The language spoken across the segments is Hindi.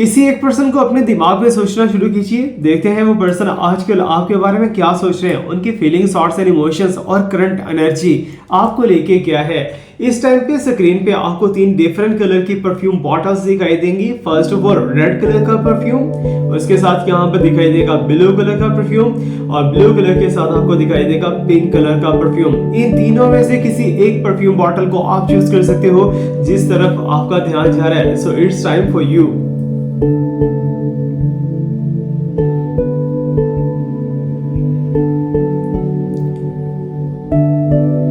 किसी एक पर्सन को अपने दिमाग में सोचना शुरू कीजिए, देखते हैं वो पर्सन आजकल आपके बारे में क्या सोच रहे हैं, उनकी फीलिंग्स, थॉट्स एंड इमोशंस और करंट एनर्जी आपको लेके क्या है। इस टाइम पे स्क्रीन पे आपको 3 डिफरेंट कलर की परफ्यूम बॉटल्स दिखाई देंगी। First of all red colour का परफ्यूम, उसके साथ यहाँ पर दिखाई देगा ब्लू कलर का परफ्यूम और ब्लू कलर के साथ आपको दिखाई देगा पिंक कलर का परफ्यूम। इन तीनों में से किसी एक परफ्यूम बॉटल को आप चूज कर सकते हो जिस तरफ आपका ध्यान जा रहा है। So it's time for you.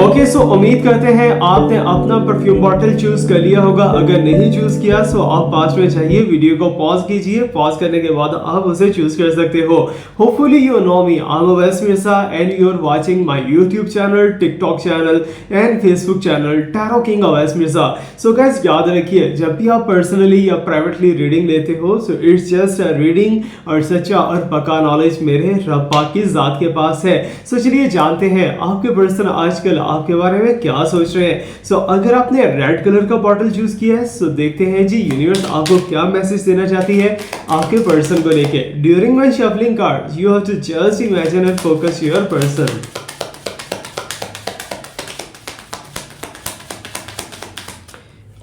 Okay, so उम्मीद करते हैं आपने अपना परफ्यूम बॉटल चूज कर लिया होगा। अगर नहीं चूज किया सो आप पास में चाहिए वीडियो को पॉज कीजिए, पॉज करने के बाद आप उसे चूज कर सकते हो। Hopefully you know me, I am Awais Mirza and you are watching my YouTube channel, TikTok channel and Facebook channel tarot king Awais Mirza. So guys याद रखिए, जब भी आप पर्सनली या प्राइवेटली रीडिंग लेते हो so it's just a reading और सच्चा और पक्का नॉलेज मेरे रब पाक की जात के पास है। सो चलिए जानते हैं आपके पर्सन आजकल आपके बारे में क्या सोच रहे हैं। सो अगर आपने रेड कलर का बॉटल चूज किया है सो देखते हैं जी यूनिवर्स आपको क्या मैसेज देना चाहती है आपके पर्सन को लेके। During my shuffling cards you have to just imagine and focus your person.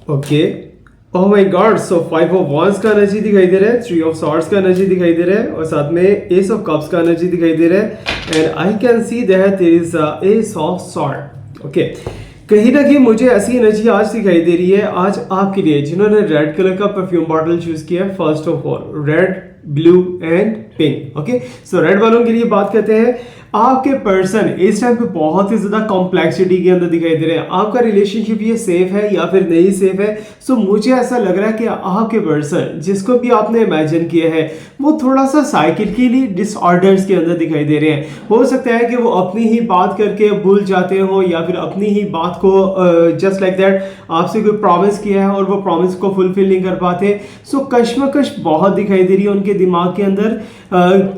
Okay, oh my god, so 5 of wands का एनर्जी दिखाई दे रहा है, 3 ऑफ सॉर्ड्स का एनर्जी दिखाई दे रहा है और साथ में एस ऑफ कप्स का एनर्जी दिखाई दे रहा है and I can see that there is a ace of sword. Okay, कहीं ना कहीं मुझे ऐसी एनर्जी आज दिखाई दे रही है आज आपके लिए जिन्होंने रेड कलर का परफ्यूम बॉटल चूज किया है। First of all red, blue and pink. Okay, so red वालों के लिए बात करते हैं। आपके पर्सन इस टाइम पे बहुत ही ज्यादा कॉम्प्लेक्सिटी के अंदर दिखाई दे रहे हैं। आपका रिलेशनशिप ये सेफ है या फिर नहीं सेफ है। सो मुझे ऐसा लग रहा है कि आपके पर्सन जिसको भी आपने इमेजिन किया है वो थोड़ा सा साइकिकली डिसऑर्डर्स के अंदर दिखाई दे रहे हैं। हो सकता है कि वो अपनी ही बात करके भूल जाते हो या फिर अपनी ही बात को जस्ट लाइक दैट आपसे कोई प्रॉमिस किया है और वो प्रॉमिस को फुलफिल नहीं कर पाते। सो कश्मकश बहुत दिखाई दे रही है उनके दिमाग के अंदर।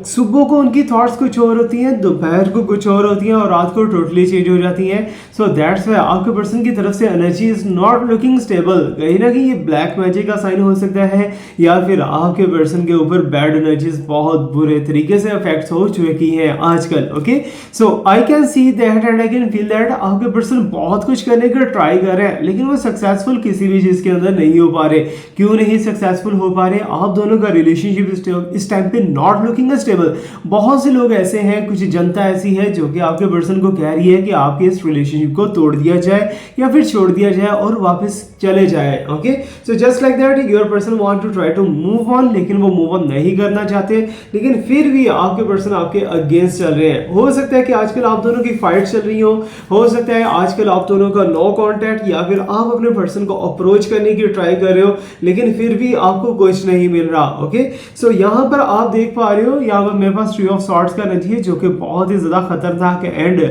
सुबह को उनकी थॉट्स कुछ और होती हैं, दोपहर को कुछ और होती हैं और रात को टोटली चेंज हो जाती हैं। सो दैट्स व्हाई आपके पर्सन की तरफ से energy is not looking stable. कहीं ना कहीं ये ब्लैक मैजिक का साइन हो सकता है या फिर आपके पर्सन के ऊपर बैड एनर्जीज बहुत बुरे तरीके से अफेक्ट हो चुकी हैं आजकल। Okay, so I can see that and I can feel that आपके पर्सन बहुत कुछ करने का ट्राई कर रहे हैं लेकिन वो सक्सेसफुल किसी भी चीज के अंदर नहीं हो पा रहे। क्यों नहीं सक्सेसफुल हो पा रहे? आप दोनों का रिलेशनशिप इस टाइम पे नॉट लुकिंग स्टेबल। बहुत से लोग ऐसे हैं, कुछ जनता ऐसी है जो कि आपके पर्सन को कह रही है कि आपके इस रिलेशनशिप को तोड़ दिया जाए या फिर छोड़ दिया जाए और वापस चले जाए। Okay, so just like that your person want to try to move on, लेकिन वो मूव ऑन नहीं करना चाहते, लेकिन फिर भी आपके पर्सन आपके अगेंस्ट चल रहे हैं। हो सकता है कि आजकल आप दोनों की फाइट चल रही हो सकता है आजकल आप दोनों का नो कांटेक्ट या फिर आप अपने पर्सन को अप्रोच करने की ट्राई कर रहे हो लेकिन फिर भी आपको कुछ नहीं मिल रहा। ओके, सो यहाँ पर आप देख पा रहे हो यहाँ पर मेरे पास 3 ऑफ सॉर्ड्स का एनर्जी है जो कि बहुत ही ज्यादा खतरनाक and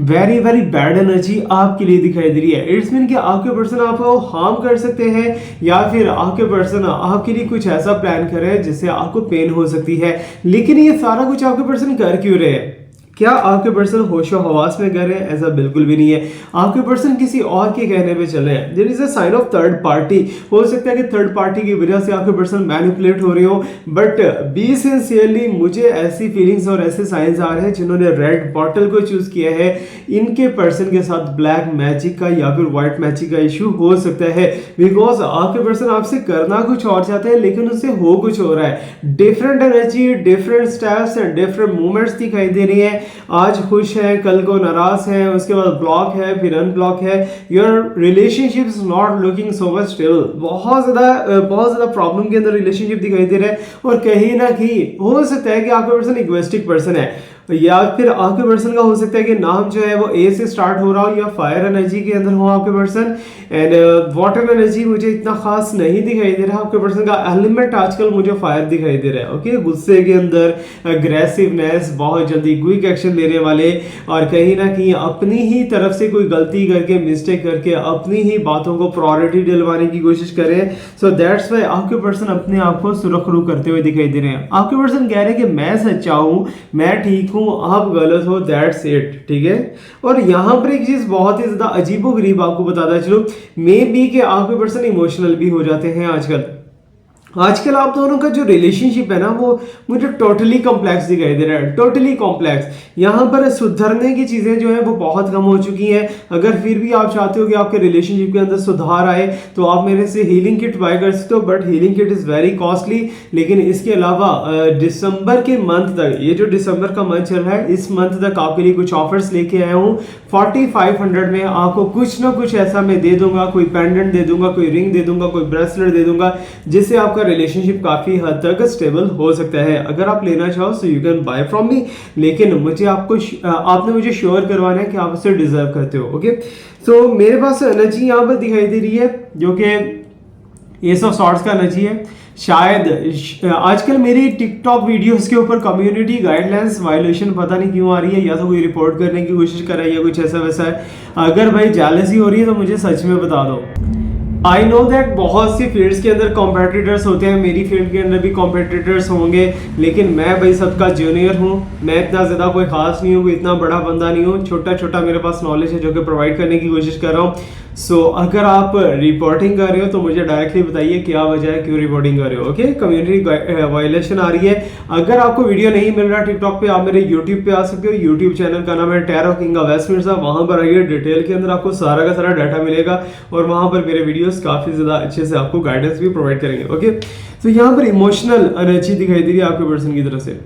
very very bad energy आपके लिए दिखाई दे रही है। इट्स मीन कि आपके पर्सन आपको हार्म कर सकते हैं या फिर आपके पर्सन आपके लिए कुछ ऐसा प्लान कर रहे हैं जिससे आपको पेन हो सकती है। लेकिन ये सारा कुछ आपके पर्सन कर क्यों रहे हैं? क्या आपके पर्सन होशो हवास में कर रहे हैं? ऐसा बिल्कुल भी नहीं है। आपके पर्सन किसी और के कहने पे चल रहे हैं। There is a sign of third party. हो सकता है कि थर्ड पार्टी की वजह से आपके पर्सन मैनिपुलेट हो रहे हो, बट बी सिंसियरली मुझे ऐसी फीलिंग्स और ऐसे साइंस आ रहे हैं जिन्होंने रेड बॉटल को चूज किया है इनके पर्सन के साथ ब्लैक मैजिक का या फिर व्हाइट मैजिक का इशू हो सकता है। बिकॉज आपके पर्सन आपसे करना कुछ और चाहते हैं लेकिन उससे हो कुछ हो रहा है। Different energy, different steps and different movements दिखाई दे रही है। आज खुश है, कल को नाराज है, उसके बाद ब्लॉक है, फिर अनब्लॉक है। Your relationship is not looking so much stable. बहुत ज्यादा प्रॉब्लम के अंदर रिलेशनशिप दिखाई दे रहा है और कहीं ना कहीं हो सकता है कि आपका पर्सन इगोइस्टिक पर्सन है या फिर आपके पर्सन का हो सकता है कि नाम जो है वो ए से स्टार्ट हो रहा हो या फायर एनर्जी के अंदर हो आपके पर्सन एंड वाटर एनर्जी मुझे इतना खास नहीं दिखाई दे रहा। आपके पर्सन का एलिमेंट आजकल मुझे फायर दिखाई दे रहा है। ओके, गुस्से के अंदर अग्रेसिवनेस, बहुत जल्दी क्विक एक्शन लेने वाले और कहीं ना कहीं अपनी ही तरफ से कोई गलती करके मिस्टेक करके अपनी ही बातों को प्रायोरिटी दिलवाने की कोशिश करें। सो दैट्स व्हाई आपके पर्सन अपने आप को सुरखरू करते हुए दिखाई दे रहे हैं। आपके पर्सन कह रहे हैं कि मैं सच्चा हूं, मैं ठीक हूं, आप गलत हो, दैट्स इट। ठीक है, और यहां पर एक चीज बहुत ही ज्यादा अजीबोगरीब आपको बताता चलो, मे बी कि आपके पर्सन इमोशनल भी हो जाते हैं आजकल। आजकल आप दोनों का जो रिलेशनशिप है ना वो मुझे टोटली कॉम्प्लेक्स दिखाई दे रहा है, टोटली कॉम्प्लेक्स। यहाँ पर सुधरने की चीज़ें जो है वो बहुत कम हो चुकी हैं। अगर फिर भी आप चाहते हो कि आपके रिलेशनशिप के अंदर सुधार आए तो आप मेरे से हीलिंग किट बाय कर सकते हो, but healing kit is very costly. लेकिन इसके अलावा दिसंबर के मंथ तक, ये जो दिसंबर का मंथ चल रहा है, इस मंथ तक आपके लिए कुछ ऑफर्स लेके आया हूँ। 4500 में आपको कुछ ना कुछ ऐसा मैं दे दूंगा, कोई पेंडेंट दे दूंगा, कोई रिंग दे दूंगा, कोई ब्रेसलेट दे दूंगा, जिससे आपका रिलेशनशिप काफी हद तक स्टेबल हो सकता है। अगर आप लेना चाहो so you can buy from me, लेकिन मुझे आपने मुझे श्योर करवाना है कि आप उसे डिजर्व करते हो। ओके, सो मेरे पास एनर्जी यहाँ पर दिखाई दे रही है जो कि एस ऑफ सॉर्ड्स का एनर्जी है। शायद आजकल मेरी टिकटॉक वीडियोस के ऊपर कम्युनिटी गाइडलाइंस वायलेशन पता नहीं क्यों आ रही है, या तो कोई रिपोर्ट करने की कोशिश कर रहा है या कुछ ऐसा वैसा है। अगर भाई जेलसी हो रही है तो मुझे सच में बता दो। आई नो दैट बहुत सी फील्ड्स के अंदर कॉम्पिटिटर्स होते हैं, मेरी फील्ड के अंदर भी कॉम्पिटिटर्स होंगे, लेकिन मैं भाई सबका जूनियर हूँ। मैं इतना ज़्यादा कोई खास नहीं हूँ, कोई इतना बड़ा बंदा नहीं हूँ। छोटा छोटा मेरे पास नॉलेज है जो कि प्रोवाइड करने की कोशिश कर रहा हूँ। सो अगर आप रिपोर्टिंग कर रहे हो तो मुझे डायरेक्टली बताइए क्या वजह है, क्यों रिपोर्टिंग कर रहे हो। ओके, कम्युनिटी वायलेशन आ रही है। अगर आपको वीडियो नहीं मिल रहा टिकटॉक पे, आप मेरे यूट्यूब पे आ सकते हो। यूट्यूब चैनल का नाम है tarot king of Awais Mirza. वहां पर आइए, डिटेल के अंदर आपको सारा का सारा डाटा मिलेगा और वहां पर मेरे वीडियोस काफी ज्यादा अच्छे से आपको गाइडेंस भी प्रोवाइड करेंगे। ओके, तो यहाँ पर इमोशनल एनर्जी दिखाई दे रही है आपके पर्सन की तरफ से।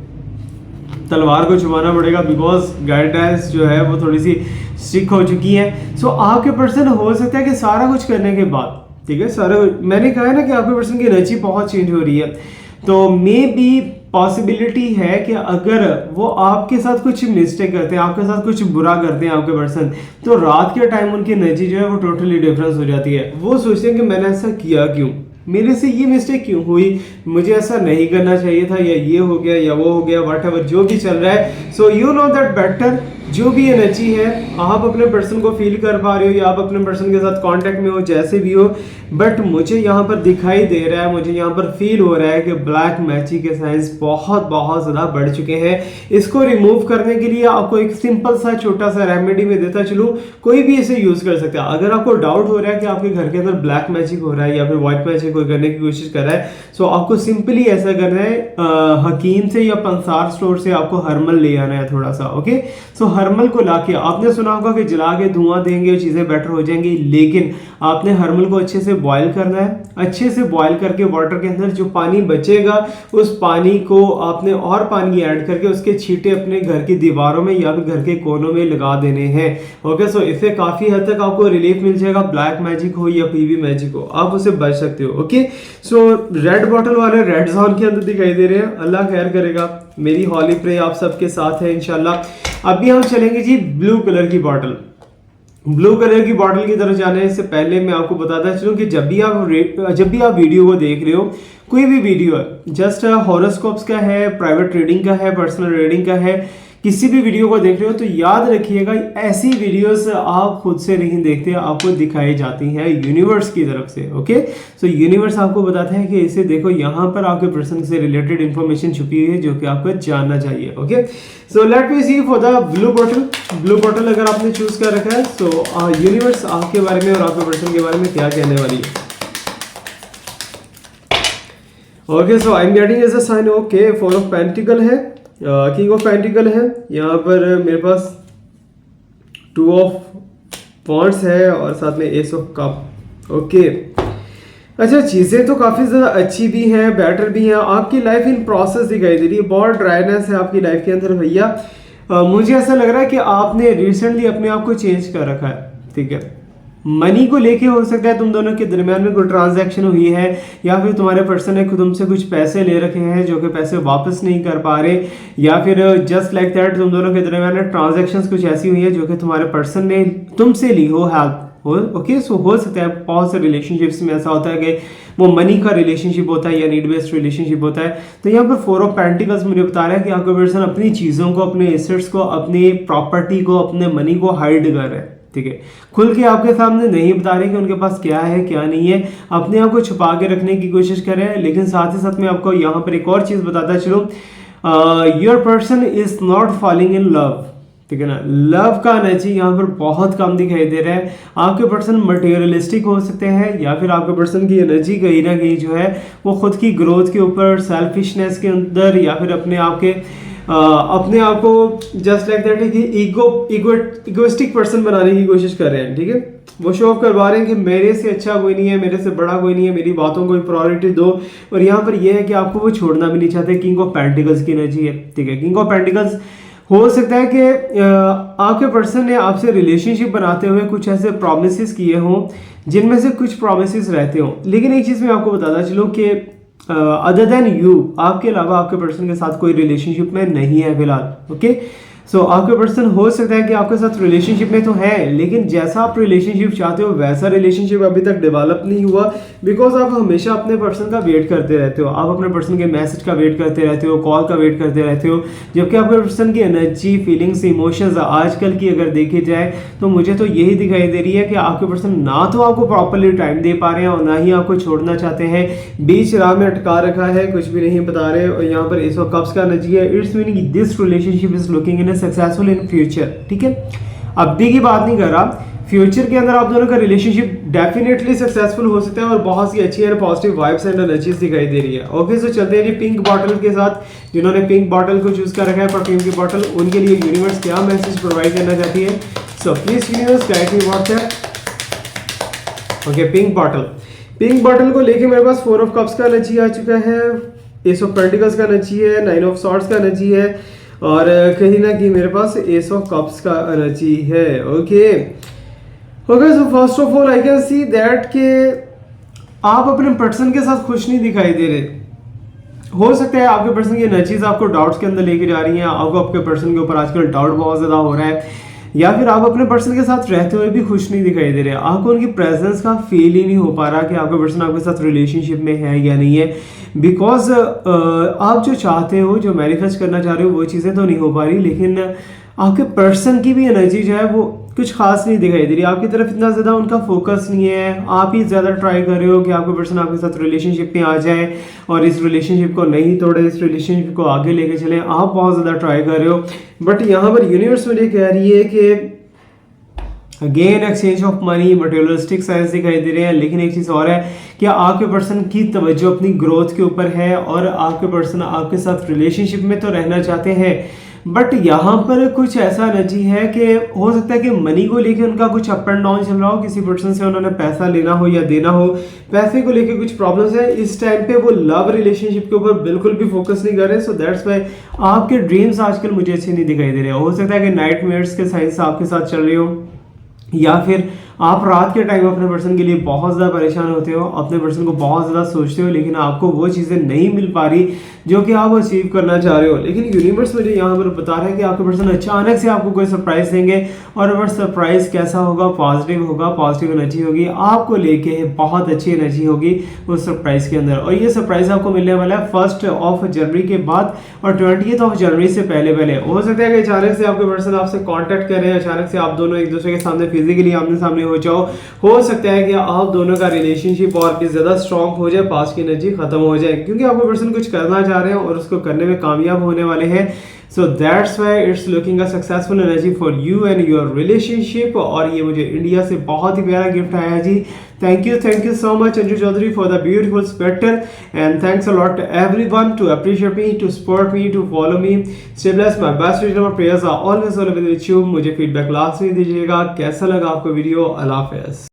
तलवार को छुपाना पड़ेगा बिकॉज गाइडेंस जो है वो थोड़ी सी स्ट्रिक्ट हो चुकी है। सो आपके पर्सन हो सकता है कि सारा कुछ करने के बाद, ठीक है, सारा मैंने कहा है ना कि आपके पर्सन की एनर्जी बहुत चेंज हो रही है, तो मे बी पॉसिबिलिटी है कि अगर वो आपके साथ कुछ मिस्टेक करते हैं, आपके साथ कुछ बुरा करते हैं आपके पर्सन, तो रात के टाइम उनकी एनर्जी जो है वो टोटली डिफरेंस हो जाती है। वो सोचते हैं कि मैंने ऐसा किया क्यों, मेरे से ये मिस्टेक क्यों हुई, मुझे ऐसा नहीं करना चाहिए था, या ये हो गया या वो हो गया, व्हाटएवर जो भी चल रहा है। So you know that better, जो भी एनर्जी है आप अपने पर्सन को फील कर पा रहे हो या आप अपने पर्सन के साथ कांटेक्ट में हो, जैसे भी हो, बट मुझे यहाँ पर दिखाई दे रहा है, मुझे यहाँ पर फील हो रहा है कि ब्लैक मैजिक के साइंस बहुत ज़्यादा बढ़ चुके हैं। इसको रिमूव करने के लिए आपको एक सिंपल सा छोटा सा रेमेडी में देता चलूँ, कोई भी इसे यूज़ कर सकता है। अगर आपको डाउट हो रहा है कि आपके घर के अंदर ब्लैक मैजिक हो रहा है या फिर व्हाइट मैजिक कोई करने की कोशिश कर रहा है, सो आपको सिंपली ऐसा करना है, हकीम से या पंसार स्टोर से आपको हर्मल ले आना है थोड़ा सा। ओके, सो हर्मल को लाके, आपने सुना होगा कि जला के धुआं देंगे चीज़ें बेटर हो जाएंगी, लेकिन आपने हर्मल को अच्छे से बॉयल करना है। अच्छे से बॉयल करके वाटर के अंदर जो पानी बचेगा उस पानी को आपने और पानी ऐड करके उसके छींटे अपने घर की दीवारों में या फिर घर के कोनों में लगा देने हैं। ओके, सो इससे काफ़ी हद तक आपको रिलीफ मिल जाएगा। ब्लैक मैजिक हो या पीवी मैजिक हो, आप उसे बच सकते हो। ओके, सो रेड बॉटल वाले रेड जोन के अंदर दिखाई दे रहे हैं। अल्लाह खैर करेगा, मेरी हॉली प्रे आप सबके साथ है इंशाल्लाह। अभी हम चलेंगे जी ब्लू कलर की बॉटल। ब्लू कलर की बॉटल की तरफ जाने से पहले मैं आपको बताता चलूं कि जब भी आप वीडियो को देख रहे हो, कोई भी वीडियो है, जस्ट हॉरोस्कोप्स का है, प्राइवेट रीडिंग का है, पर्सनल रीडिंग का है, किसी भी वीडियो को देख रहे हो तो याद रखिएगा ऐसी वीडियोस आप खुद से नहीं देखते, आपको दिखाई जाती हैं यूनिवर्स की तरफ से। ओके, सो यूनिवर्स आपको बताता है कि इसे देखो, यहाँ पर आपके पर्सन से रिलेटेड इंफॉर्मेशन छुपी हुई है जो कि आपको जानना चाहिए। Okay, so let me see for the blue bottle. Blue bottle अगर आपने चूज कर रखा है, सो यूनिवर्स आपके बारे में और आपके पर्सन के बारे में क्या कहने वाली है। Okay, so I am getting as a sign okay, 4 of pentacle है, किंग ऑफ पेंटिकल है, यहाँ पर मेरे पास 2 ऑफ वॉन्ड्स है और साथ में एस ऑफ कप। ओके, अच्छा, चीज़ें तो काफ़ी ज़्यादा अच्छी भी हैं, बेटर भी हैं। आपकी लाइफ इन प्रोसेस दिखाई दे रही है, बहुत ड्राइनेस है आपकी लाइफ के अंदर भैया। मुझे ऐसा लग रहा है कि आपने रिसेंटली अपने आप को चेंज कर रखा है, ठीक है। मनी को लेके हो सकता है तुम दोनों के दरमियान में कोई ट्रांजैक्शन हुई है, या फिर तुम्हारे पर्सन ने तुमसे कुछ पैसे ले रखे हैं जो कि पैसे वापस नहीं कर पा रहे, या फिर जस्ट लाइक दैट तुम दोनों के दरमियान में ट्रांजैक्शंस कुछ ऐसी हुई है जो कि तुम्हारे पर्सन ने तुमसे ली हो हेल्प हो। ओके, सो हो सकता है बहुत से रिलेशनशिप्स में ऐसा होता है कि वो मनी का रिलेशनशिप होता है या नीड बेस्ड रिलेशनशिप होता है। तो यहाँ पर 4 ऑफ पेंटिकल्स मुझे बता रहा है कि आपका पर्सन अपनी चीज़ों को, अपने एसेट्स को, अपनी प्रॉपर्टी को, अपने मनी को हाइड कर रहा है, ठीक है। खुल के आपके सामने नहीं बता रहे कि उनके पास क्या है क्या नहीं है, अपने आप को छुपा के रखने की कोशिश कर रहे हैं। लेकिन साथ ही साथ मैं आपको यहाँ पर एक और चीज़ बताता चलूँ, your person is not falling in love, ठीक है ना। लव का एनर्जी यहाँ पर बहुत कम दिखाई दे रहा है। आपके पर्सन मटेरियलिस्टिक हो सकते हैं या फिर आपके पर्सन की एनर्जी कहीं ना कहीं जो है वो खुद की ग्रोथ के ऊपर, सेल्फिशनेस के अंदर, या फिर अपने आप को जस्ट लाइक दैट कि इगोइस्टिक पर्सन बनाने की कोशिश कर रहे हैं। ठीक है, वो शो ऑफ करवा रहे हैं कि मेरे से अच्छा कोई नहीं है, मेरे से बड़ा कोई नहीं है, मेरी बातों को प्रायोरिटी दो। और यहाँ पर यह है कि आपको वो छोड़ना भी नहीं चाहते। किंग ऑफ पेंटिकल्स की एनर्जी है। ठीक है, किंग ऑफ पेंटिकल्स हो सकता है कि आपके पर्सन ने आपसे रिलेशनशिप बनाते हुए कुछ ऐसे प्रॉमिसेस किए हों जिनमें से कुछ प्रॉमिसेस रहते हों। लेकिन एक चीज़ मैं आपको बताता चलूँ कि अदर देन यू, आपके अलावा आपके पर्सन के साथ कोई रिलेशनशिप में नहीं है फिलहाल। ओके, सो आपके पर्सन हो सकता है कि आपके साथ रिलेशनशिप में तो है, लेकिन जैसा आप रिलेशनशिप चाहते हो वैसा रिलेशनशिप अभी तक डेवलप नहीं हुआ, बिकॉज आप हमेशा अपने पर्सन का वेट करते रहते हो। आप अपने पर्सन के मैसेज का वेट करते रहते हो, कॉल का वेट करते रहते हो, जबकि आपके पर्सन की एनर्जी, फीलिंग्स, इमोशंस आजकल की अगर देखी जाए तो मुझे तो यही दिखाई दे रही है कि आपके पर्सन ना तो आपको प्रॉपरली टाइम दे पा रहे हैं और ना ही आपको छोड़ना चाहते हैं। बीच राह में अटका रखा है, कुछ भी नहीं बता रहे। और यहाँ पर एस ऑफ कप्स का एनर्जी है। It's meaning this relationship is looking in successful in future. ठीक है, अभी की बात नहीं कर रहा, फ्यूचर के अंदर आप दोनों का रिलेशनशिप डेफिनेटली सक्सेसफुल हो सकता है और बहुत सी अच्छी है पॉजिटिव वाइब्स एंड एनर्जीज दिखाई दे रही है। ओके, सो चलते हैं जी पिंक बॉटल के साथ। जिन्होंने पिंक बॉटल को चूज कर रखा है परफ्यूम की बॉटल, उनके लिए यूनिवर्स क्या मैसेज प्रोवाइड करना चाहती है। So please universe guide me WhatsApp. Okay, pink bottle को लेके मेरे पास 4 ऑफ कप्स का एनर्जी आ चुका है, एस ऑफ पेंटिकल्स का एनर्जी है, 9 ऑफ सॉर्ड्स का एनर्जी है और कहीं ना कहीं मेरे पास एस ऑफ कप्स का एनर्जी है। Okay, so first of all I can see that के आप अपने पर्सन के साथ खुश नहीं दिखाई दे रहे। हो सकता है आपके पर्सन की एनर्जीज आपको डाउट्स के अंदर लेके जा रही हैं, आपको आपके पर्सन के ऊपर आजकल डाउट बहुत ज़्यादा हो रहा है, या फिर आप अपने पर्सन के साथ रहते हुए भी खुश नहीं दिखाई दे रहे। आपको उनकी प्रेजेंस का फील ही नहीं हो पा रहा कि आपका पर्सन आपके साथ रिलेशनशिप में है या नहीं है, बिकॉज आप जो चाहते हो, जो मैनिफेस्ट करना चाह रहे हो, वो चीज़ें तो नहीं हो पा रही, लेकिन आपके पर्सन की भी एनर्जी जो है वो कुछ खास नहीं दिखाई दे रही। आपकी तरफ इतना ज़्यादा उनका फोकस नहीं है। आप ही ज़्यादा ट्राई कर रहे हो कि आपका पर्सन आपके साथ रिलेशनशिप में आ जाए और इस रिलेशनशिप को नहीं तोड़े, इस रिलेशनशिप को आगे लेके चले। आप बहुत ज़्यादा ट्राई कर रहे हो, बट यहाँ पर यूनिवर्स मुझे कह रही है कि again exchange of money, materialistic science दिखाई दे रहे हैं। लेकिन एक चीज़ और है कि आपके पर्सन की तवज्जो अपनी ग्रोथ के ऊपर है और आपके पर्सन आपके साथ रिलेशनशिप में तो रहना चाहते हैं, बट यहाँ पर कुछ ऐसा एनर्जी है कि हो सकता है कि मनी को लेके उनका कुछ अप एंड डाउन चल रहा हो। किसी पर्सन से उन्होंने पैसा लेना हो या देना हो, पैसे को लेके कुछ प्रॉब्लम्स है। इस टाइम पे वो लव रिलेशनशिप के ऊपर बिल्कुल भी फोकस नहीं कर रहे। सो दैट्स वाई आपके ड्रीम्स आजकल मुझे अच्छे नहीं दिखाई दे रहे। हो सकता है कि नाइटमेयर्स के साइंस आपके साथ चल रही हो, या फिर आप रात के टाइम अपने पर्सन के लिए बहुत ज़्यादा परेशान होते हो, अपने पर्सन को बहुत ज़्यादा सोचते हो, लेकिन आपको वो चीज़ें नहीं मिल पा रही जो कि आप अचीव करना चाह रहे हो। लेकिन यूनिवर्स मुझे यहाँ पर बता रहा है कि आपके पर्सन अचानक से आपको कोई सरप्राइज देंगे और वह सरप्राइज कैसा होगा, पॉजिटिव होगा, पॉजिटिव एनर्जी होगी, आपको लेके बहुत अच्छी एनर्जी होगी उस सरप्राइज के अंदर। और ये सरप्राइज आपको मिलने वाला है 1 जनवरी के बाद और 20 जनवरी से पहले। हो सकता है कि अचानक से आपके पर्सन आपसे कॉन्टैक्ट करें, अचानक से आप दोनों एक दूसरे के सामने फिजिकली आमने सामने हो जाओ। हो सकता है कि आप दोनों का रिलेशनशिप और भी ज्यादा स्ट्रांग हो जाए, पास की एनर्जी खत्म हो जाए, क्योंकि आपको पर्सन कुछ करना चाह रहे हैं और उसको करने में कामयाब होने वाले हैं। So that's why it's looking a successful energy for you and your relationship. और ये मुझे इंडिया से बहुत ही प्यारा गिफ्ट आया है जी। Thank you so much Anju Chaudhary for the beautiful spectre and thanks a lot to everyone to appreciate me, to support me, to follow me. Stay blessed, my best wishes और prayers are always with you. मुझे फीडबैक लास्ट में दीजिएगा, कैसा लगा आपको वीडियो। अल्लाह हाफिज़।